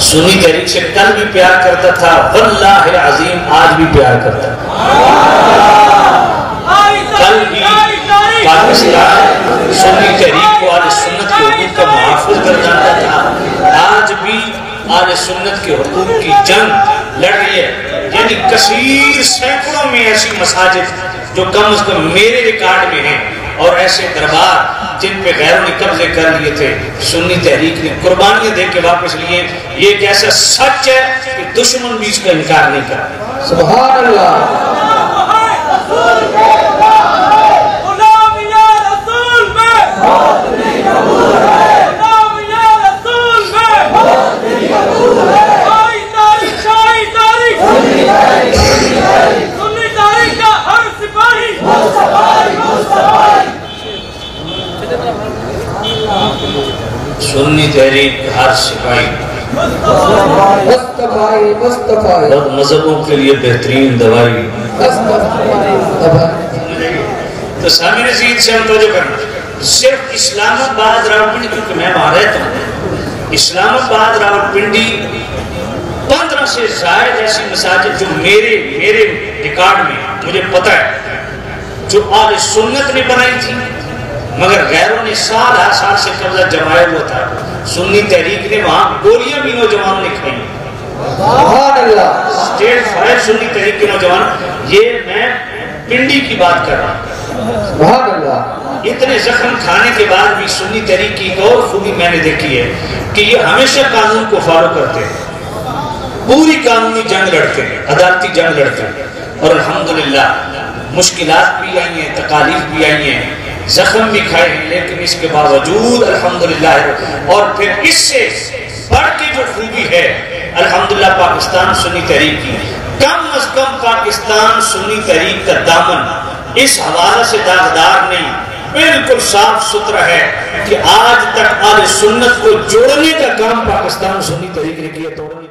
سنی تحریک سے کل بھی پیار کرتا تھا، واللہ العظیم آج بھی پیار کرتا ہے۔ کل بھی پاکستان سنی تحریک کو اہل سنت کے حقوق کا محافظ کر جاتا تھا، آج بھی اہل سنت کے حقوق کی جنگ لڑ رہی ہے۔ یعنی کثیر سینکڑوں میں ایسی مساجد جو کم از کم میرے ریکارڈ میں ہیں، اور ایسے دربار جن پہ غیروں نے قبضے کر لیے تھے، سنی تحریک نے قربانیاں دے کے واپس لیے۔ یہ ایک ایسا سچ ہے کہ دشمن بھی اس کا انکار نہیں کرتا۔ سبحان اللہ۔ سنی تحریک ہر سپاہی بہت مذہبوں کے لیے بہترین دوائی۔ تو سامعین عزیز سے ہم توجہ کرنا، صرف اسلام آباد راولپنڈی، کیونکہ میں وہاں رہتا ہوں، اسلام آباد راولپنڈی 15 سے زائد ایسی مساجد جو میرے ریکارڈ میں مجھے پتہ ہے، جو اہل سنت نے بنائی تھی مگر غیروں نے سال سے قبضہ جمایا ہوا تھا۔ سنی تحریک نے وہاں گولیاں بھی نوجوانوں نے کھائیں۔ سبحان اللہ۔ اسٹیٹ فائر سنی تحریک کے نوجوان، یہ میں پنڈی کی بات کر رہا ہوں۔ سبحان اللہ۔ اتنے زخم کھانے کے بعد بھی سنی تحریک کی ایک اور خوبی میں نے دیکھی ہے کہ یہ ہمیشہ قانون کو فالو کرتے ہیں، پوری قانونی جنگ لڑتے ہیں، عدالتی جنگ لڑتے ہیں، اور الحمدللہ مشکلات بھی آئی ہیں، تکالیف بھی آئی ہیں، زخم بھی کھائے ہیں، لیکن اس کے باوجود الحمدللہ، اور پھر اس سے بڑھ کے جو خوبی ہے الحمدللہ پاکستان سنی تحریک کی، کم از کم پاکستان سنی تحریک کا دامن اس حوالے سے داغدار نہیں، بالکل صاف ستھرا ہے کہ آج تک اہل سنت کو جوڑنے کا کام پاکستان سنی تحریک نے کیا، توڑنے